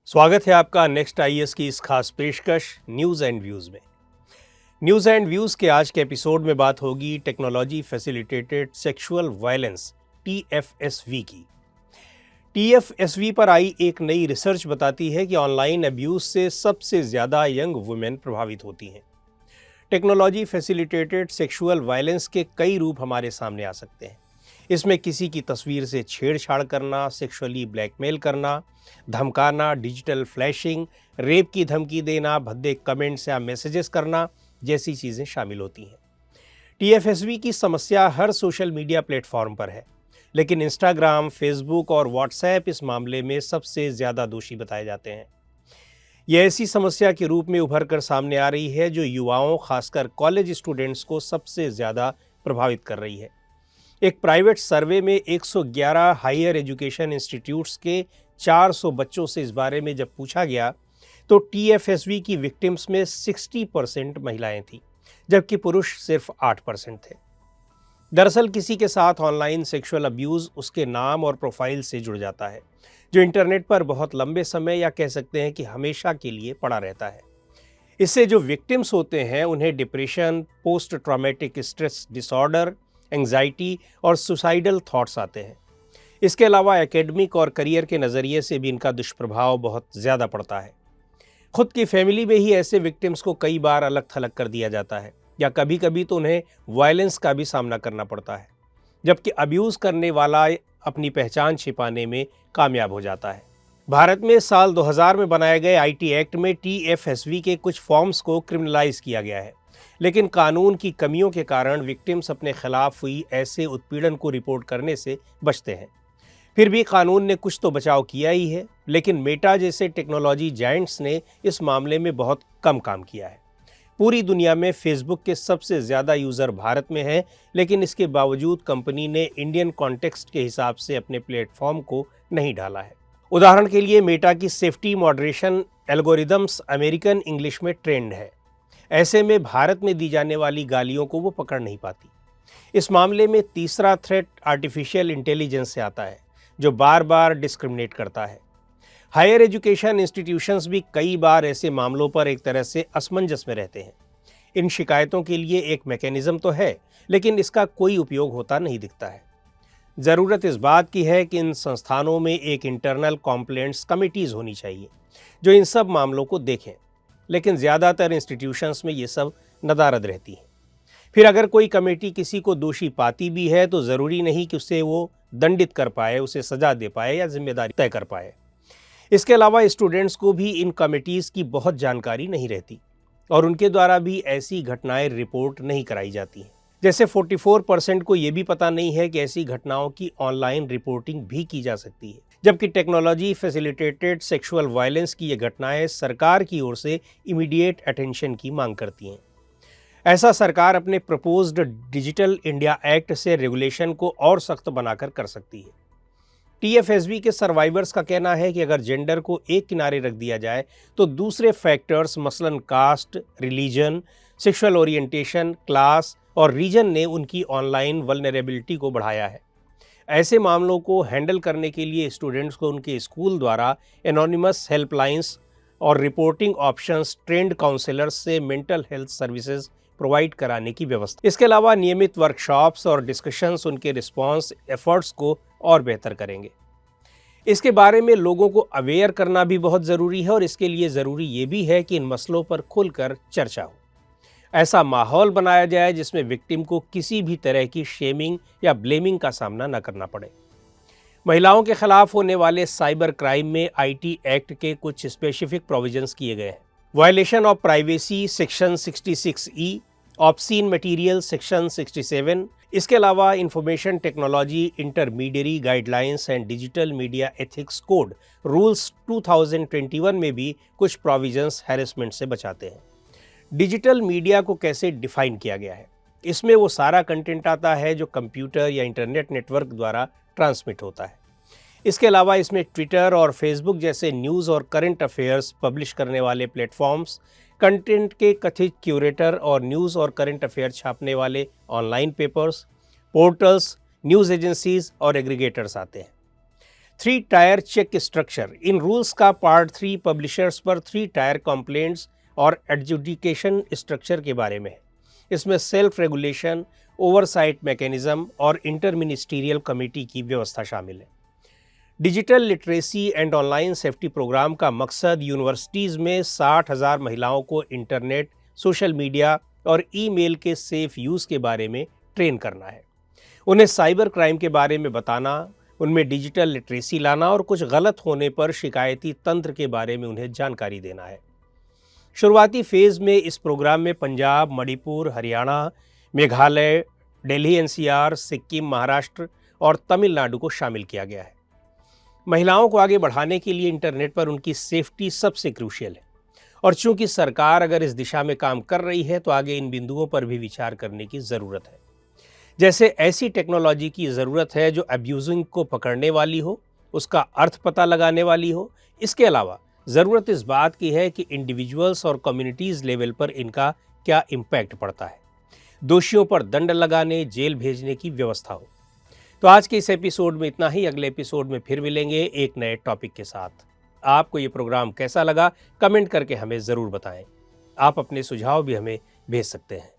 स्वागत है आपका नेक्स्ट आईएएस की इस खास पेशकश न्यूज़ एंड व्यूज़ में। न्यूज़ एंड व्यूज़ के आज के एपिसोड में बात होगी टेक्नोलॉजी फैसिलिटेटेड सेक्सुअल वायलेंस टीएफएसवी की। टीएफएसवी पर आई एक नई रिसर्च बताती है कि ऑनलाइन अब्यूज़ से सबसे ज़्यादा यंग वुमेन प्रभावित होती हैं। टेक्नोलॉजी फैसिलिटेटेड सेक्सुअल वायलेंस के कई रूप हमारे सामने आ सकते हैं। इसमें किसी की तस्वीर से छेड़छाड़ करना, सेक्सुअली ब्लैकमेल करना, धमकाना, डिजिटल फ्लैशिंग, रेप की धमकी देना, भद्दे कमेंट्स या मैसेजेस करना जैसी चीज़ें शामिल होती हैं। टीएफएसवी की समस्या हर सोशल मीडिया प्लेटफॉर्म पर है, लेकिन इंस्टाग्राम, फेसबुक और व्हाट्सएप इस मामले में सबसे ज़्यादा दोषी बताए जाते हैं। यह ऐसी समस्या के रूप में उभर कर सामने आ रही है जो युवाओं, खासकर कॉलेज स्टूडेंट्स को सबसे ज़्यादा प्रभावित कर रही है। एक प्राइवेट सर्वे में 111 हायर एजुकेशन इंस्टीट्यूट्स के 400 बच्चों से इस बारे में जब पूछा गया तो टीएफएसवी की विक्टिम्स में 60% महिलाएं थीं, जबकि पुरुष सिर्फ 8% थे। दरअसल किसी के साथ ऑनलाइन सेक्सुअल अब्यूज़ उसके नाम और प्रोफाइल से जुड़ जाता है, जो इंटरनेट पर बहुत लंबे समय या कह सकते हैं कि हमेशा के लिए पड़ा रहता है। इससे जो विक्टिम्स होते हैं उन्हें depression, post traumatic stress disorder, anxiety और सुसाइडल थॉट्स आते हैं। इसके अलावा एकेडमिक और करियर के नज़रिए से भी इनका दुष्प्रभाव बहुत ज़्यादा पड़ता है। खुद की फैमिली में ही ऐसे विक्टिम्स को कई बार अलग थलग कर दिया जाता है या कभी कभी तो उन्हें वायलेंस का भी सामना करना पड़ता है, जबकि अब्यूज़ करने वाला अपनी पहचान छिपाने में कामयाब हो जाता है। भारत में साल 2000 में बनाए गए आईटी एक्ट में टीएफएसवी के कुछ फॉर्म्स को क्रिमिनलाइज किया गया है, लेकिन कानून की कमियों के कारण विक्टिम्स अपने खिलाफ हुई ऐसे उत्पीड़न को रिपोर्ट करने से बचते हैं। फिर भी कानून ने कुछ तो बचाव किया ही है, लेकिन मेटा जैसे टेक्नोलॉजी जायंट्स ने इस मामले में बहुत कम काम किया है। पूरी दुनिया में फेसबुक के सबसे ज़्यादा यूज़र भारत में हैं, लेकिन इसके बावजूद कंपनी ने इंडियन कॉन्टेक्स्ट के हिसाब से अपने प्लेटफॉर्म को नहीं ढाला है। उदाहरण के लिए मेटा की safety moderation algorithms American English में ट्रेंड है। ऐसे में भारत में दी जाने वाली गालियों को वो पकड़ नहीं पाती। इस मामले में तीसरा थ्रेट आर्टिफिशियल इंटेलिजेंस से आता है, जो बार बार डिस्क्रिमिनेट करता है। हायर एजुकेशन इंस्टीट्यूशंस भी कई बार ऐसे मामलों पर एक तरह से असमंजस में रहते हैं। इन शिकायतों के लिए एक मैकेनिज्म तो है, लेकिन इसका कोई उपयोग होता नहीं दिखता है। ज़रूरत इस बात की है कि इन संस्थानों में एक इंटरनल कंप्लेंट्स कमिटीज़ होनी चाहिए जो इन सब मामलों को देखें, लेकिन ज़्यादातर इंस्टीट्यूशंस में ये सब नदारद रहती हैं। फिर अगर कोई कमेटी किसी को दोषी पाती भी है तो ज़रूरी नहीं कि उसे वो दंडित कर पाए, उसे सज़ा दे पाए या जिम्मेदारी तय कर पाए। इसके अलावा स्टूडेंट्स को भी इन कमिटीज़ की बहुत जानकारी नहीं रहती और उनके द्वारा भी ऐसी घटनाएं रिपोर्ट नहीं कराई जाती हैं। जैसे 44% को ये भी पता नहीं है कि ऐसी घटनाओं की ऑनलाइन रिपोर्टिंग भी की जा सकती है, जबकि टेक्नोलॉजी फैसिलिटेटेड सेक्सुअल वायलेंस की ये घटनाएं सरकार की ओर से इमीडिएट अटेंशन की मांग करती हैं। ऐसा सरकार अपने प्रपोज्ड डिजिटल इंडिया एक्ट से रेगुलेशन को और सख्त बनाकर कर सकती है। टीएफएसवी के सर्वाइवर्स का कहना है कि अगर जेंडर को एक किनारे रख दिया जाए तो दूसरे फैक्टर्स मसलन caste, religion, sexual orientation, class और रीजन ने उनकी ऑनलाइन वल्नरेबिलिटी को बढ़ाया है। ऐसे मामलों को हैंडल करने के लिए स्टूडेंट्स को उनके स्कूल द्वारा एनोनिमस हेल्पलाइंस और रिपोर्टिंग ऑप्शंस, ट्रेंड काउंसलर्स से मेंटल हेल्थ सर्विसेज प्रोवाइड कराने की व्यवस्था। इसके अलावा नियमित वर्कशॉप्स और डिस्कशंस उनके रिस्पांस एफर्ट्स को और बेहतर करेंगे। इसके बारे में लोगों को अवेयर करना भी बहुत ज़रूरी है और इसके लिए ज़रूरी ये भी है कि इन मसलों पर खुलकर चर्चा हो। ऐसा माहौल बनाया जाए जिसमें विक्टिम को किसी भी तरह की शेमिंग या ब्लेमिंग का सामना न करना पड़े। महिलाओं के खिलाफ होने वाले साइबर क्राइम में आईटी एक्ट के कुछ स्पेसिफिक प्रोविजंस किए गए हैं। Violation of privacy section 66E, obscene material section 67। इसके अलावा information technology intermediary guidelines and digital media ethics code rules 2021 में भी कुछ प्रोविजंस हैरेसमेंट से बचाते हैं। डिजिटल मीडिया को कैसे डिफाइन किया गया है? इसमें वो सारा कंटेंट आता है जो कंप्यूटर या इंटरनेट नेटवर्क द्वारा ट्रांसमिट होता है। इसके अलावा इसमें ट्विटर और फेसबुक जैसे न्यूज़ और करंट अफेयर्स पब्लिश करने वाले प्लेटफॉर्म्स, कंटेंट के कथित क्यूरेटर और न्यूज़ और करंट अफेयर छापने वाले online papers, portals, news agencies और एग्रीगेटर्स आते हैं। 3 टायर चेक स्ट्रक्चर। इन रूल्स का पार्ट 3 पब्लिशर्स पर 3 टायर कंप्लेंट्स और एडजुडिकेशन स्ट्रक्चर के बारे में है। इसमें सेल्फ रेगुलेशन, ओवरसाइट मैकेनिज्म और इंटर मिनिस्टीरियल कमेटी की व्यवस्था शामिल है। Digital literacy and online safety program का मकसद यूनिवर्सिटीज़ में 60,000 महिलाओं को इंटरनेट, सोशल मीडिया और ईमेल के सेफ यूज़ के बारे में ट्रेन करना है। उन्हें साइबर क्राइम के बारे में बताना, उनमें डिजिटल लिटरेसी लाना और कुछ गलत होने पर शिकायती तंत्र के बारे में उन्हें जानकारी देना है। शुरुआती फेज़ में इस प्रोग्राम में पंजाब, मणिपुर, हरियाणा, मेघालय, दिल्ली एनसीआर, सिक्किम, महाराष्ट्र और तमिलनाडु को शामिल किया गया है। महिलाओं को आगे बढ़ाने के लिए इंटरनेट पर उनकी सेफ्टी सबसे क्रूशियल है और चूंकि सरकार अगर इस दिशा में काम कर रही है तो आगे इन बिंदुओं पर भी विचार करने की ज़रूरत है। जैसे ऐसी टेक्नोलॉजी की ज़रूरत है जो अब्यूजिंग को पकड़ने वाली हो, उसका अर्थ पता लगाने वाली हो। इसके अलावा ज़रूरत इस बात की है कि इंडिविजुअल्स और कम्युनिटीज़ लेवल पर इनका क्या इम्पैक्ट पड़ता है। दोषियों पर दंड लगाने, जेल भेजने की व्यवस्था हो। तो आज के इस एपिसोड में इतना ही। अगले एपिसोड में फिर मिलेंगे एक नए टॉपिक के साथ। आपको ये प्रोग्राम कैसा लगा कमेंट करके हमें ज़रूर बताएं। आप अपने सुझाव भी हमें भेज सकते हैं।